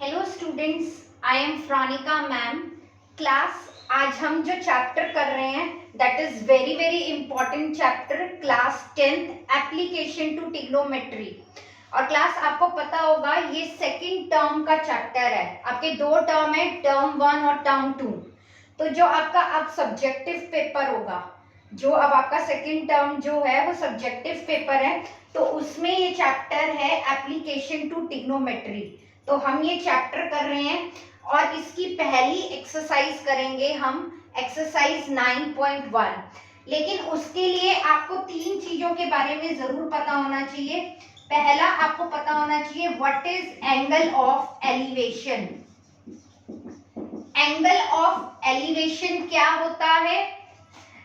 Hello students, I am Franika ma'am. Class आज हम जो चैप्टर कर रहे हैं that is very very important chapter, class 10th application to trigonometry. और क्लास आपको पता होगा ये सेकंड टर्म का चैप्टर है। आपके दो टर्म है, टर्म 1 और टर्म 2। तो जो आपका अब सब्जेक्टिव पेपर होगा, जो अब आपका सेकंड टर्म जो है वो सब्जेक्टिव पेपर है, तो उसमें ये चैप्टर है एप्लीकेशन टू ट्रिग्नोमेट्री। तो हम ये चैप्टर कर रहे हैं और इसकी पहली एक्सरसाइज करेंगे हम, एक्सरसाइज 9.1। लेकिन उसके लिए आपको तीन चीजों के बारे में जरूर पता होना चाहिए। पहला आपको पता होना चाहिए what is angle of elevation. Angle of elevation क्या होता है,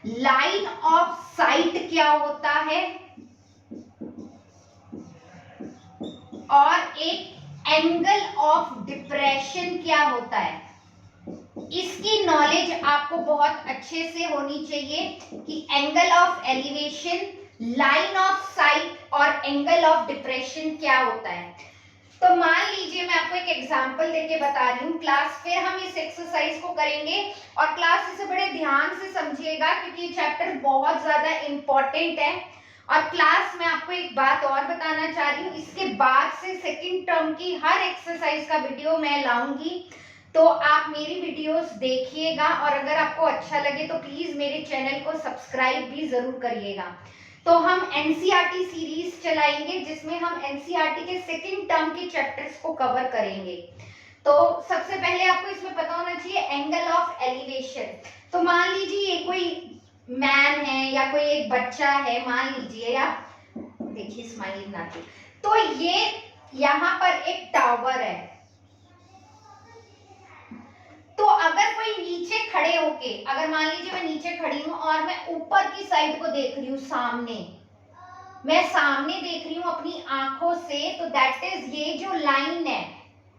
लाइन ऑफ साइट क्या होता है, और एक एंगल ऑफ डिप्रेशन क्या होता है। इसकी नॉलेज आपको बहुत अच्छे से होनी चाहिए कि angle of elevation, line of site और एंगल ऑफ डिप्रेशन क्या होता है। तो मान लीजिए मैं आपको एक एग्जांपल देके बता रही हूँ क्लास, फिर हम इस एक्सरसाइज को करेंगे और क्लास इसे बड़े ध्यान से समझिएगा क्योंकि ये चैप्टर बहुत ज्यादा इंपॉर्टेंट है। और क्लास में आपको एक बात और बताना चाह रही हूँ, इसके बाद से सेकंड टर्म की हर एक्सरसाइज का वीडियो मैं लाऊंगी, तो आप मेरी वीडियोस देखिएगा और अगर आपको अच्छा लगे तो प्लीज मेरे चैनल को सब्सक्राइब भी जरूर करिएगा। तो हम एनसीईआरटी सीरीज चलाएंगे जिसमें हम एनसीईआरटी के सेकंड टर्म के चैप्टर्स को कवर करेंगे। तो सबसे पहले आपको इसमें पता होना चाहिए एंगल ऑफ एलिवेशन। तो मान लीजिए ये कोई मैन है या कोई एक बच्चा है, मान लीजिए आप, देखिए स्माइल बनाते, तो ये यहाँ पर एक टावर है। तो अगर कोई नीचे खड़े होके, अगर मान लीजिए मैं नीचे खड़ी हूं और मैं ऊपर की साइड को देख रही हूँ, सामने मैं सामने देख रही हूँ अपनी आंखों से, तो दैट इज ये जो लाइन है,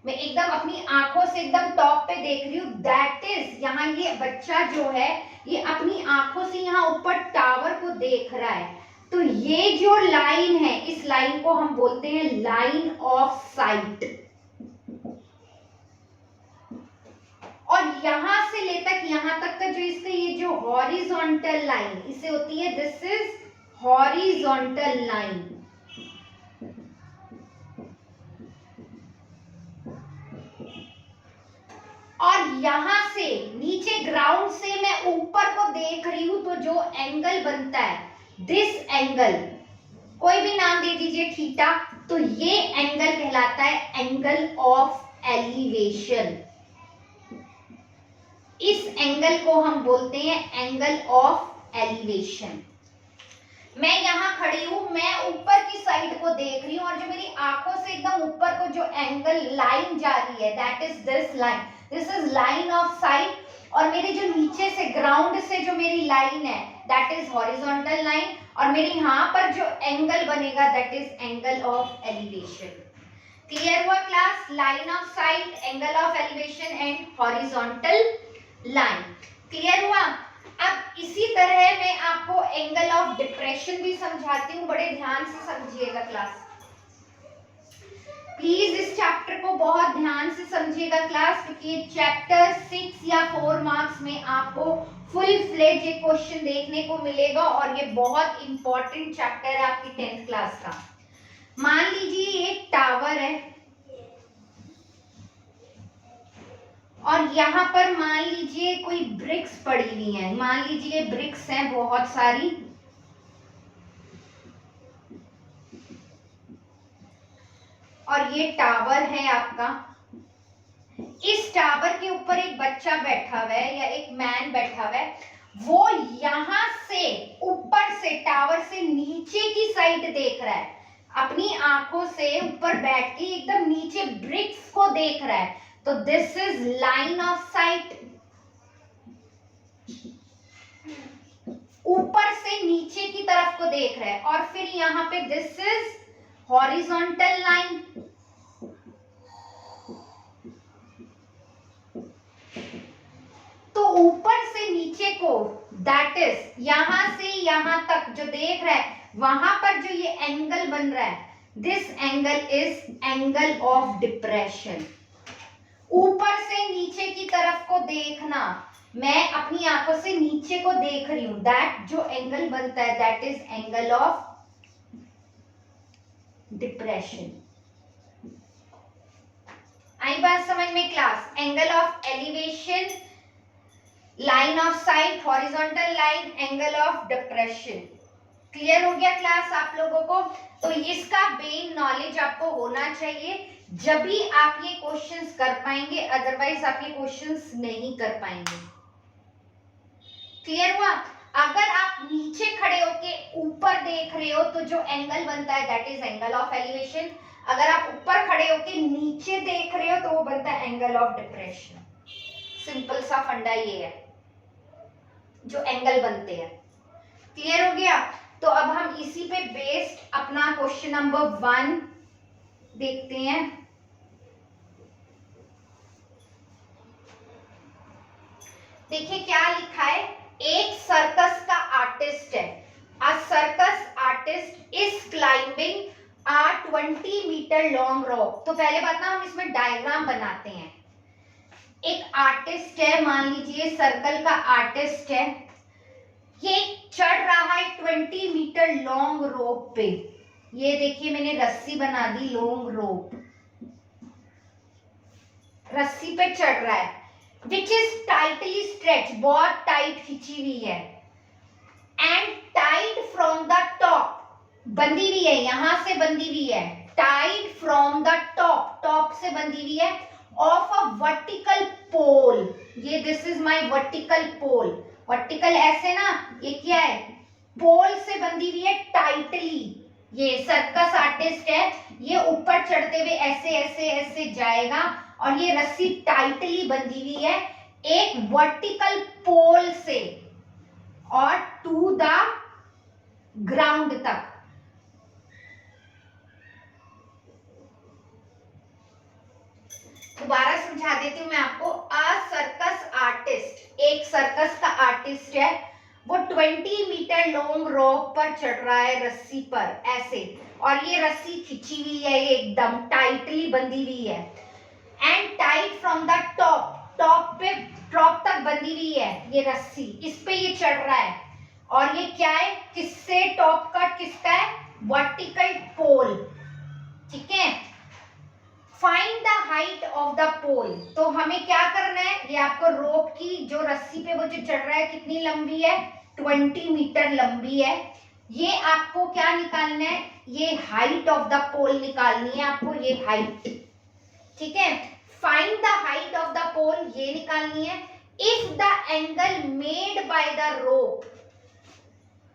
मैं एकदम अपनी आंखों से एकदम टॉप पे देख रही हूँ, दैट इज यहाँ ये बच्चा जो है ये अपनी आंखों से यहाँ ऊपर टावर को देख रहा है। तो ये जो लाइन है, इस लाइन को हम बोलते हैं लाइन ऑफ साइट। और यहां से लेकर यहां तक का जो इसका ये जो हॉरिजॉन्टल लाइन इसे होती है, दिस इज हॉरिजॉन्टल लाइन। और यहां से नीचे ग्राउंड से मैं ऊपर को देख रही हूं, तो जो एंगल बनता है, दिस एंगल, कोई भी नाम दे दीजिए थीटा, तो ये एंगल कहलाता है एंगल ऑफ एलिवेशन। इस एंगल को हम बोलते हैं एंगल ऑफ एलिवेशन। मैं यहां खड़ी हूं, मैं ऊपर की साइड को देख रही हूं और जो मेरी आंखों से एकदम ऊपर को जो एंगल लाइन जा रही है, that is this line, this is line of site. और मेरे जो नीचे से ग्राउंड से जो मेरी लाइन है, दैट इज हॉरिजॉन्टल लाइन। और मेरे यहाँ पर जो एंगल बनेगा, that is angle of elevation. Clear हुआ class? Line of sight, angle of elevation and horizontal line. Clear हुआ? अब इसी तरह मैं आपको एंगल ऑफ डिप्रेशन भी समझाती हूँ, बड़े ध्यान से समझिएगा क्लास। प्लीज इस चैप्टर को बहुत ध्यान से समझिएगा क्लास, क्योंकि चैप्टर 6 या 4 मार्क्स में आपको फुल फ्लेज एक क्वेश्चन देखने को मिलेगा और ये बहुत इंपॉर्टेंट चैप्टर है आपकी 10th क्लास का। मान लीजिए एक टावर है और यहाँ पर मान लीजिए कोई ब्रिक्स पड़ी हुई हैं, मान लीजिए ब्रिक्स हैं बहुत सारी, और ये टावर है आपका। इस टावर के ऊपर एक बच्चा बैठा हुआ है या एक मैन बैठा हुआ है, वो यहां से ऊपर से टावर से नीचे की साइड देख रहा है, अपनी आंखों से ऊपर बैठ के एकदम नीचे ब्रिक्स को देख रहा है। तो this is line of site. ऊपर से नीचे की तरफ को देख रहा है। और फिर यहाँ पे दिस इज हॉरिजॉन्टल लाइन। तो ऊपर से नीचे को, दैट इज यहां से यहां तक जो देख रहा है, वहां पर जो ये एंगल बन रहा है, this angle is angle of depression. ऊपर से नीचे की तरफ को देखना, मैं अपनी आंखों से नीचे को देख रही हूं, दैट जो एंगल बनता है that is angle of depression. आई बात समझ में class? Angle of elevation, line of sight, horizontal line, angle of depression. Clear हो गया क्लास आप लोगों को? तो इसका मेन नॉलेज आपको होना चाहिए, जब भी आप ये क्वेश्चंस कर पाएंगे, अदरवाइज आप ये क्वेश्चंस नहीं कर पाएंगे। क्लियर हुआ? अगर आप नीचे खड़े होके ऊपर देख रहे हो तो जो एंगल बनता है that is angle of elevation. अगर आप ऊपर खड़े होके नीचे देख रहे हो तो वो बनता है एंगल ऑफ डिप्रेशन। सिंपल सा फंडा ये है जो एंगल बनते हैं। क्लियर हो गया? तो अब हम इसी पे बेस्ड अपना क्वेश्चन नंबर 1 देखते हैं। देखिए क्या लिखा है, एक सर्कस का आर्टिस्ट है, a circus artist is climbing a 20 metre long rock. तो पहले बात ना हम इसमें डायग्राम बनाते हैं। एक आर्टिस्ट है, मान लीजिए सर्कल का आर्टिस्ट है, ये चढ़ रहा है 20 मीटर लॉन्ग रोप पे। ये देखिए मैंने रस्सी बना दी, लॉन्ग रोप, रस्सी पे चढ़ रहा है, विच इज टाइटली स्ट्रेच, बहुत टाइट खिंची हुई है, and tied from the top, बंधी हुई है, यहां से बंधी हुई है, tied from the top, top से बंधी हुई है, ऑफ अ वर्टिकल पोल। ये this is my vertical pole, vertical ऐसे ना, ये क्या है, पोल से बंधी हुई है टाइटली। ये सर्कस आर्टिस्ट है, ये ऊपर चढ़ते हुए ऐसे ऐसे ऐसे जाएगा और ये रस्सी टाइटली बंधी हुई है एक वर्टिकल पोल से और टू द ग्राउंड तक। दोबारा समझा देती हूँ मैं आपको। अ सर्कस आर्टिस्ट, एक सर्कस का आर्टिस्ट है, वो 20 मीटर लॉन्ग रोप पर चढ़ रहा है, रस्सी पर ऐसे, और ये रस्सी खिंची हुई है, ये एकदम टाइटली बंधी हुई है, and tight from the top, top पे, टॉप तक बंधी हुई है ये रस्सी, इस पे ये चढ़ रहा है, और ये क्या है, किससे टॉप का, किसका है, वर्टिकल पोल। ठीक है, find the height of the pole. तो हमें क्या करना है, ये आपको रोप की जो रस्सी पे वो जो चढ़ रहा है कितनी लंबी है, 20 मीटर लंबी है। ये आपको क्या निकालना है, ये हाइट ऑफ द पोल निकालनी है आपको, ये हाइट। ठीक है, find the height of the pole ये निकालनी है। If the angle made by the rope,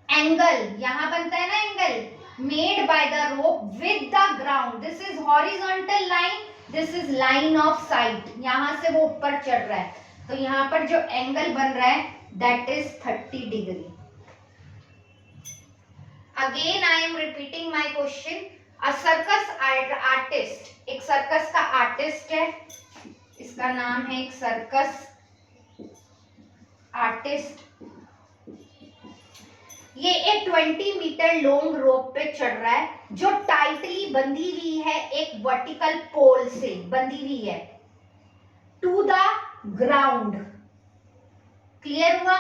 angle यहां बनता है ना, angle made by the rope with the ground, this is horizontal line, this is line of sight, यहां से वो ऊपर चढ़ रहा है, तो यहां पर जो एंगल बन रहा है that is 30 degree. Again I am repeating my question, a circus artist, एक सर्कस का आर्टिस्ट है, इसका नाम है एक सर्कस आर्टिस्ट, ये एक 20 मीटर लॉन्ग रोप पे चढ़ रहा है जो टाइटली बंधी हुई है, एक वर्टिकल पोल से बंधी हुई है, टू द ग्राउंड। क्लियर हुआ?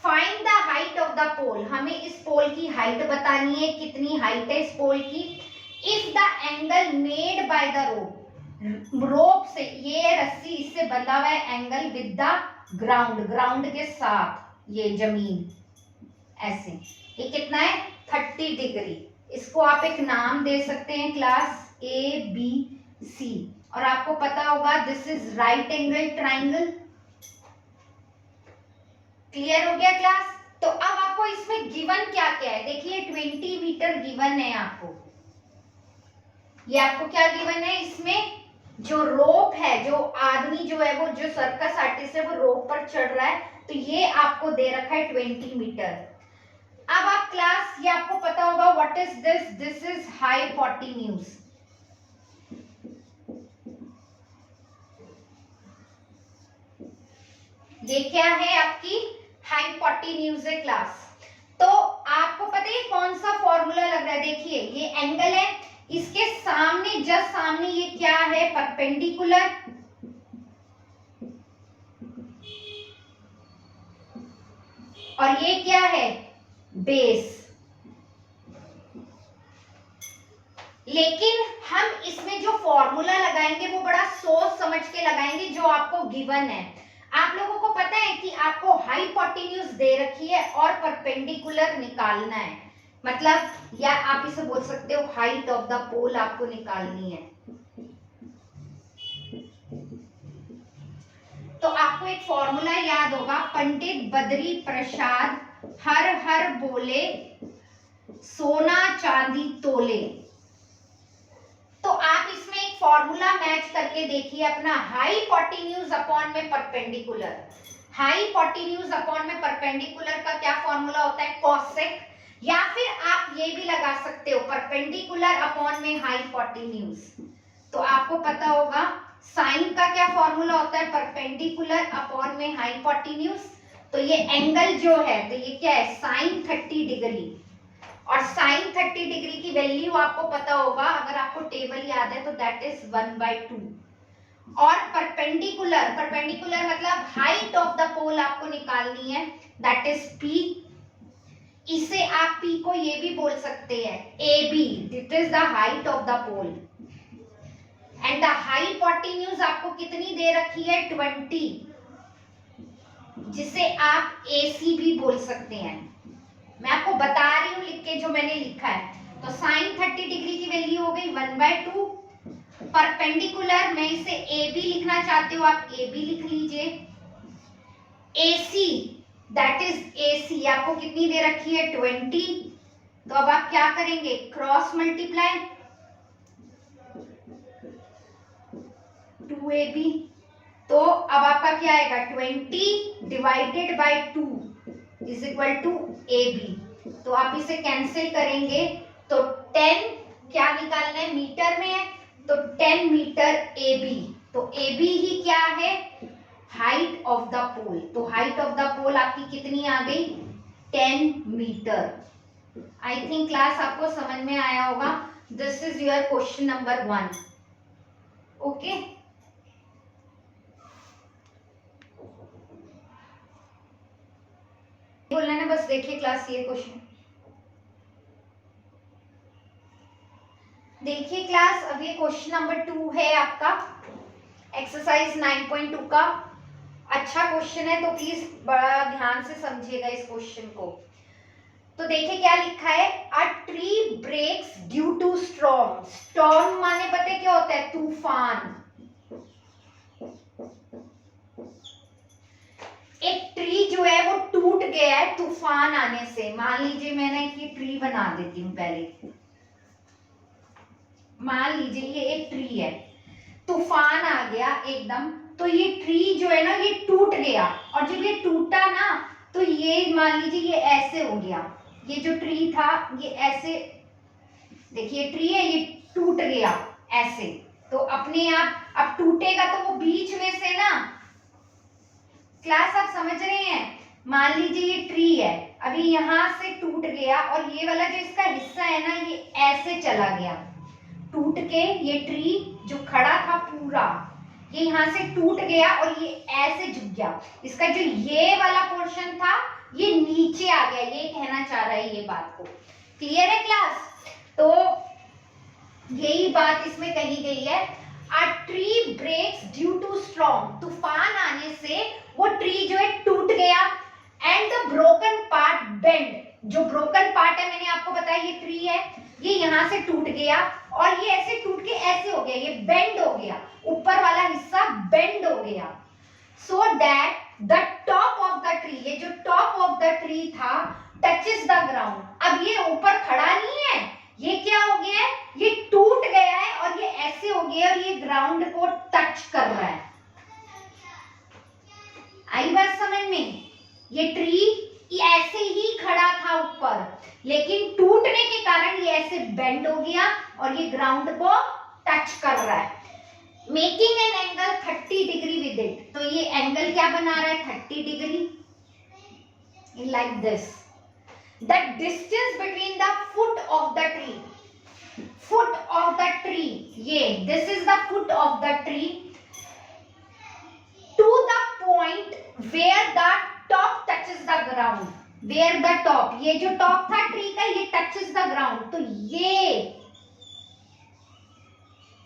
Find the height of the pole, हमें इस पोल की हाइट बतानी है, कितनी हाइट है इस पोल की। If the angle made by the rope, rope से, ये रस्सी इससे बंधा हुआ है, angle with the ground, ground के साथ, ये जमीन ऐसे, ये कितना है, 30 डिग्री। इसको आप एक नाम दे सकते हैं क्लास, ए बी सी, और आपको पता होगा this is right angle triangle. Clear हो गया क्लास? तो अब आपको इसमें गिवन क्या क्या है, देखिए 20 मीटर गिवन है आपको, ये आपको क्या गिवन है, इसमें जो रोप है, जो आदमी जो है, वो जो सर्कस आर्टिस्ट है, वो रोप पर चढ़ रहा है, तो ये आपको दे रखा है 20 मीटर। अब आप क्लास, ये आपको पता होगा what is this, this is hypotenuse. ये क्या है आपकी हाइपोटेन्यूज है क्लास। तो आपको पता है कौन सा फॉर्मूला लग रहा है, देखिए ये एंगल है, इसके सामने, जस्ट सामने ये क्या है, परपेंडिकुलर, और ये क्या है, बेस। लेकिन हम इसमें जो फॉर्मूला लगाएंगे वो बड़ा सोच समझ के लगाएंगे, जो आपको गिवन है। आप लोगों को पता है कि आपको हाइपोटेन्यूज दे रखी है और परपेंडिकुलर निकालना है, मतलब या आप इसे बोल सकते हो हाइट ऑफ द पोल आपको निकालनी है। तो आपको एक फॉर्मूला याद होगा, पंडित बद्री प्रसाद हर हर बोले सोना चांदी तोले। तो आप इसमें एक फॉर्मूला मैच करके देखिए अपना, हाइपोटेन्यूज अपॉन में परपेंडिकुलर। हाइपोटेन्यूज अपॉन में परपेंडिकुलर का क्या फॉर्मूला होता है, कॉसेक, या फिर आप ये भी लगा सकते हो परपेंडिकुलर अपॉन में हाइपोटेन्यूज। तो आपको पता होगा साइन का क्या फॉर्मूला होता है, परपेंडिकुलर अपॉन में हाइपोटेन्यूज। तो ये एंगल जो है, तो ये क्या है, साइन 30 डिग्री। और साइन 30 डिग्री की वैल्यू आपको पता होगा, अगर आपको टेबल याद है तो दैट इज 1/2। और परपेंडिकुलर, परपेंडिकुलर मतलब हाइट ऑफ द पोल आपको निकालनी है, दैट इज पी। इसे आप पी को ये भी बोल सकते हैं A B, that is the height of the pole. And the hypotenuse आपको कितनी दे रखी है, 20, जिसे आप AC भी बोल सकते हैं। मैं आपको बता रही हूं लिख के जो मैंने लिखा है। तो साइन 30 डिग्री की वैल्यू हो गई 1/2। परपेंडिकुलर मैं इसे AB लिखना चाहते हो, आप AB लिख लीजिए। AC दैट इज AC आपको कितनी दे रखी है, 20। तो अब आप क्या करेंगे, क्रॉस मल्टीप्लाई 2AB। तो अब आपका क्या आएगा, 20 divided by 2 is equal to AB। तो आप इसे कैंसिल करेंगे तो 10 क्या निकालना है, मीटर में है, तो 10 मीटर AB। तो AB ही क्या है, हाइट ऑफ द पोल। तो हाइट ऑफ द पोल आपकी कितनी आ गई, 10 मीटर। आई थिंक क्लास आपको समझ में आया होगा। This is your question number 1। Okay, बोलना ना बस, देखिए क्लास ये क्वेश्चन देखिए क्लास। अब ये क्वेश्चन नंबर 2 है आपका, एक्सरसाइज 9.2 का। अच्छा क्वेश्चन है, तो प्लीज बड़ा ध्यान से समझिएगा इस क्वेश्चन को। तो देखिए क्या लिखा है, a tree breaks due to storm. Storm माने पता क्या होता है, तूफान। एक ट्री जो है वो टूट गया है तूफान आने से। मान लीजिए मैंने ये ट्री बना देती हूँ पहले, मान लीजिए ये एक ट्री है, तूफान आ गया एकदम, तो ये ट्री जो है ना ये टूट गया। और जब ये टूटा ना, तो ये मान लीजिए ये ऐसे हो गया, ये जो ट्री था ये ऐसे, देखिए ट्री है ये टूट गया ऐसे। तो अपने आप अब टूटेगा तो वो बीच में से ना, क्लास आप समझ रहे हैं, मान लीजिए ये ट्री है, अभी यहां से टूट गया और ये वाला जो इसका हिस्सा है ना ये ऐसे चला गया, टूट के ये ट्री जो खड़ा था पूरा ये यहाँ से टूट गया और ये ऐसे झुक गया। इसका जो ये वाला पोर्शन था ये नीचे आ गया, ये कहना चाह रहा है ये बात को। क्लियर है क्लास? तो यही बात इसमें कही गई है, a tree breaks due to storm. तूफान आने से वो ट्री जो है टूट गया, and the broken part bend. जो ब्रोकन पार्ट है मैंने आपको बताया ये ट्री है, ये यहां से टूट गया और ये ऐसे टूट के ऐसे हो गया, ये बेंड हो गया, ऊपर वाला हिस्सा बेंड हो गया, so that the top of the tree, ये जो टॉप ऑफ द ट्री था टचेस द ग्राउंड। अब ये ऊपर खड़ा नहीं है, ये क्या हो गया है, ये टूट गया है और ये ऐसे हो गया और ये ग्राउंड को टच कर रहा है। आई बात समझ में? ये ट्री ऐसे ही खड़ा था ऊपर, लेकिन टूटने के कारण ये ऐसे बेंड हो गया और ये ग्राउंड को टच कर रहा है, making an angle 30 degree with it. तो ये एंगल क्या बना रहा है, 30 degree, like this. The distance between the foot of the tree, foot of the tree, ये this is the foot of the tree, to the point where the top touches the ground. Where the top, ये जो top था tree का ये touches the ground, तो ये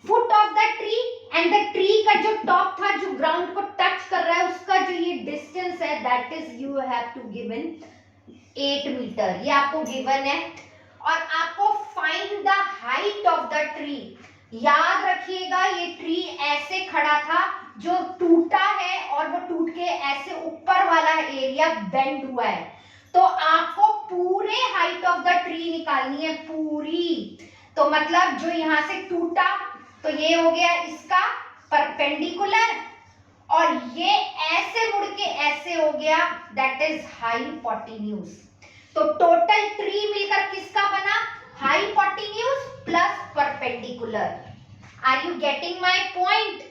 foot of the tree and the tree का जो top था जो ग्राउंड को टच कर रहा है उसका जो ये डिस्टेंस है that is you have to given 8 metre, ये आपको गिवन है। और आपको find the height of the tree, याद रखिएगा ये ट्री ऐसे खड़ा था जो टूटा है और वो टूट के ऐसे ऊपर वाला एरिया बेंड हुआ है, तो आपको पूरे हाइट ऑफ द ट्री निकालनी है पूरी। तो मतलब जो यहां से टूटा तो ये हो गया इसका परपेंडिकुलर और ये ऐसे मुड़ के ऐसे हो गया दैट इज हाइपोटेन्यूज। तो टोटल ट्री मिलकर किसका बना, hypotenuse plus perpendicular. Are you getting my point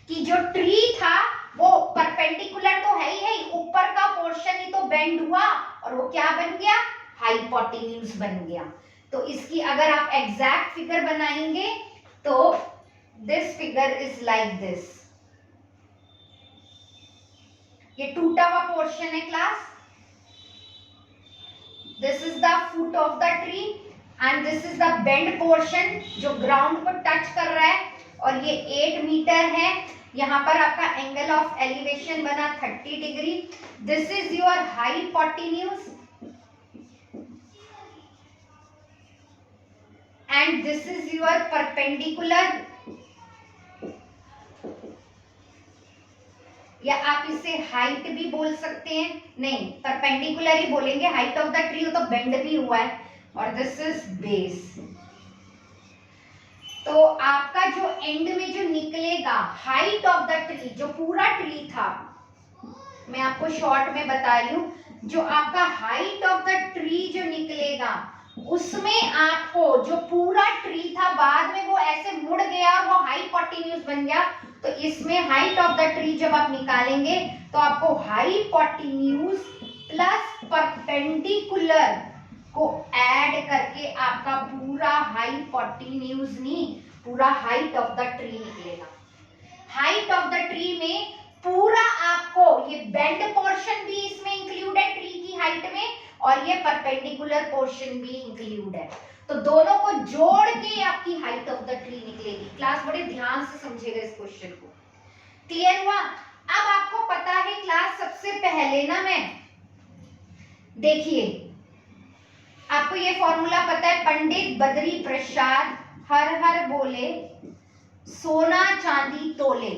कि जो ट्री था वो परपेंडिकुलर तो है ही, ऊपर का पोर्शन ही तो बेंड हुआ और वो क्या बन गया, हाइपोटेन्यूज बन गया। तो इसकी अगर आप एग्जैक्ट फिगर बनाएंगे तो this figure is like this, ये टूटा हुआ पोर्शन है class, this is the foot of the tree and this is the bend portion जो ग्राउंड को टच कर रहा है और ये 8 मीटर है। यहां पर आपका एंगल ऑफ एलिवेशन बना 30 degree. This is your hypotenuse and this is your perpendicular, या आप इसे हाइट भी बोल सकते हैं, नहीं परपेंडिकुलर ही बोलेंगे, हाइट ऑफ द ट्री तो बेंड भी हुआ है। और दिस इज बेस। तो आपका जो एंड में जो निकलेगा हाइट ऑफ द ट्री, जो पूरा ट्री था, मैं आपको शॉर्ट में बता रही हूं, जो आपका हाइट ऑफ द ट्री जो निकलेगा उसमें आपको जो पूरा ट्री था बाद में वो ऐसे मुड़ गया और वो हाइपोटेन्यूज बन गया, तो इसमें हाइट ऑफ द ट्री जब आप निकालेंगे तो आपको हाइपोटेन्यूज प्लस परपेंडिकुलर को ऐड करके आपका पूरा हाइपोटेन्यूज नहीं, पूरा हाइट ऑफ द ट्री निकलेगा। हाइट ऑफ द ट्री में पूरा आपको ये बेंड पोर्शन भी इसमें इंक्लूड है ट्री की हाइट में और ये परपेंडिकुलर पोर्शन भी इंक्लूड है, तो दोनों को जोड़ के आपकी हाइट ऑफ द ट्री निकलेगी। क्लास बड़े ध्यान से समझिएगा इस क्वेश्चन को, क्लियर हुआ। अब आपको पता है क्लास सबसे पहले ना, मैं देखिए आपको ये फॉर्मूला पता है, पंडित बद्री प्रसाद हर हर बोले सोना चांदी तोले,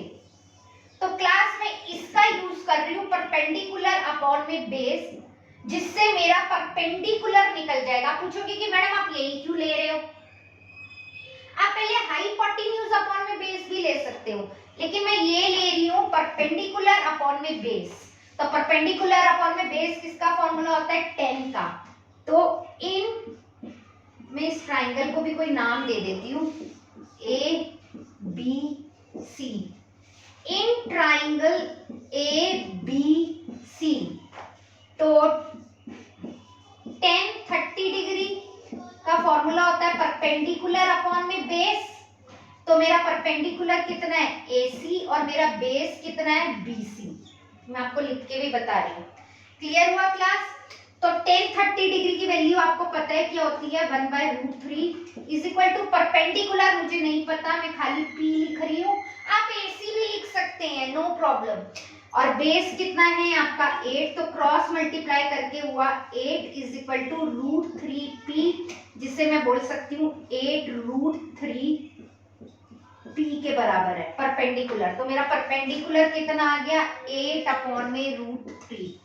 तो क्लास में इसका यूज कर रही हूं परपेंडिकुलर अपॉन में बेस, जिससे मेरा परपेंडिकुलर निकल जाएगा। पूछोगे कि मैडम आप यही क्यों ले रहे हो, आप पहले हाइपोटेन्यूज अपॉन में बेस भी ले सकते हो, लेकिन मैं ये ले रही हूं परपेंडिकुलर अपॉन में बेस। तो परपेंडिकुलर अपॉन में बेस किसका फॉर्मूला होता है, 10 का। तो इन मैं इस ट्राइंगल को भी कोई नाम दे देती हूँ, A B C, in triangle A B C, तो 10 30 डिग्री का फॉर्मूला होता है परपेंडिकुलर अपॉन में बेस। तो मेरा परपेंडिकुलर कितना है, AC, और मेरा बेस कितना है, BC। मैं आपको लिख के भी बता रही हूँ, क्लियर हुआ क्लास। तो 10 30 डिग्री की वैल्यू आपको पता है क्या होती है, 1/√3 इज इक्वल टू परपेंडिकुलर, मुझे नहीं पता, मैं खाली P लिख रही हूँ, आप AC भी लिख सकते हैं, नो प्रॉब्लम। और बेस कितना है आपका 8, तो क्रॉस मल्टीप्लाई करके हुआ 8 इज इक्वल टू √3P, जिसे मैं बोल सकती हूँ 8√3P के बराबर है परपेंडिकुलर। तो मेरा परपेंडिकुलर कितना आ गया, 8 अपॉन में √3।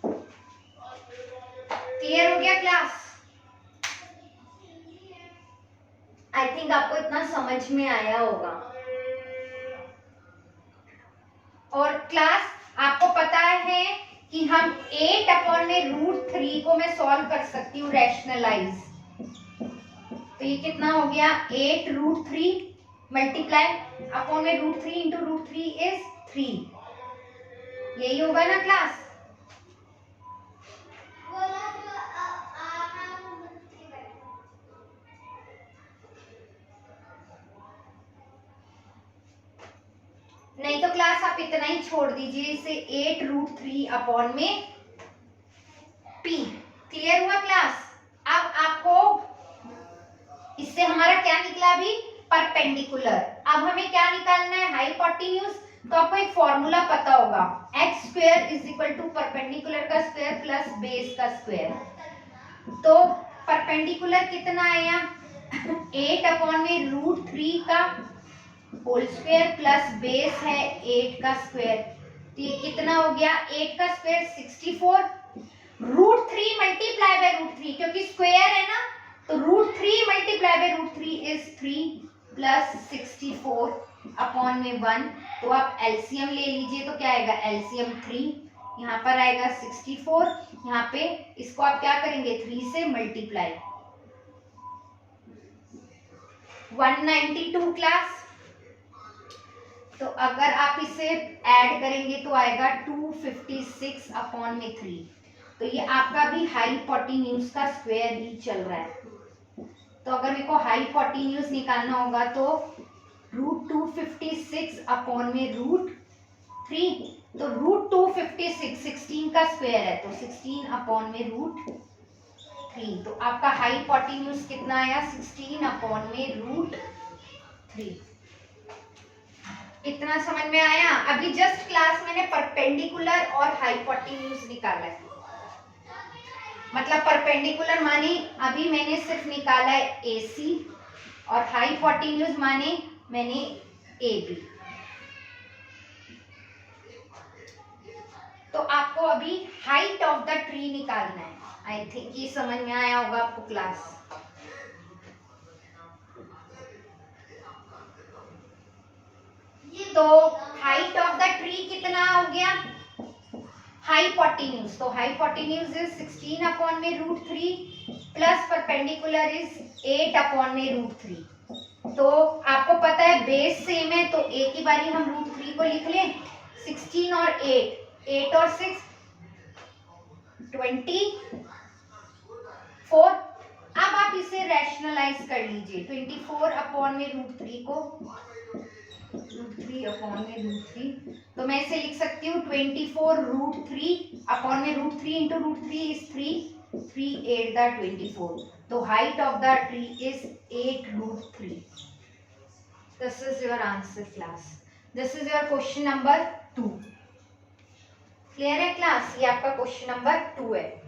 क्लियर हो गया क्लास, आई थिंक आपको इतना समझ में आया होगा। और क्लास आपको पता है कि हम 8 अपॉन में √3 को मैं सॉल्व कर सकती हूँ रैशनलाइज, तो ये कितना हो गया, 8√3 मल्टीप्लाई अपॉन में √3 इंटू √3 इज 3, यही होगा ना क्लास। नहीं तो क्लास आप इतना ही छोड़ दीजिए इसे, 8√3 अपॉन में P। क्लियर। क्लियर हुआ क्लास? अब आपको इससे हमारा क्या निकला अभी? परपेंडिकुलर। अब हमें क्या निकालना है? हाइपोटेन्यूज। तो आपको एक फॉर्मूला पता होगा, x square is equal to perpendicular का स्क्वायर प्लस बेस का स्क्वायर। तो परपेंडिकुलर कितना आया? 8/√3 का होल स्क्वायर प्लस बेस है 8 का स्क्वायर। तो ये कितना हो गया? 8 का स्क्वायर 64, √3 मल्टीप्लाई बाय √3, क्योंकि स्क्वायर है ना, तो √3 मल्टीप्लाई बाय √3 इज 3 प्लस 64/1। तो आप एलसीएम ले लीजिए, तो क्या आएगा? एलसीएम 3, यहाँ पर आएगा 64, यहाँ पे इसको आप क्या करेंगे? 3 से मल्टीप्लाई, 192 क्लास। तो अगर आप इसे ऐड करेंगे तो आएगा 256/3। तो ये आपका भी हाइपोटेन्यूज का स्क्वायर ही चल रहा है। तो अगर मेरे को हाइपोटेन्यूज निकालना होगा तो √256/√3, तो √256 16 का स्क्वायर है, तो 16/√3। तो आपका हाइपोटेन्यूज कितना आया? 16/√3। इतना समझ में आया? अभी जस्ट क्लास मैंने परपेंडिकुलर और हाइपोटेन्यूज निकाला है। मतलब परपेंडिकुलर माने अभी मैंने सिर्फ निकाला है AC, और हाइपोटेन्यूज माने मैंने AB। तो आपको अभी हाइट ऑफ द ट्री निकालना है। आई थिंक ये समझ में आया होगा आपको क्लास। तो हाइट ऑफ द ट्री कितना हो गया? हाइपोटेन्यूज, तो hypotenuse is 16/√3 plus perpendicular is 8/√3। तो आपको पता है बेस सेम है, तो एक ही बारी हम √3 को लिख लें। 16 और 8, 8 और 6 24। अब आप इसे रैशनलाइज कर लीजिए। 24/√3 को √3/√3, तो मैं इसे लिख सकती हूँ 24√3/√3 इंटू √3 इज 3, 3 8 द 24। तो height of the tree is 8√3। This is your answer class. This is your question number 2। Clear है क्लास? ये आपका क्वेश्चन नंबर 2 है।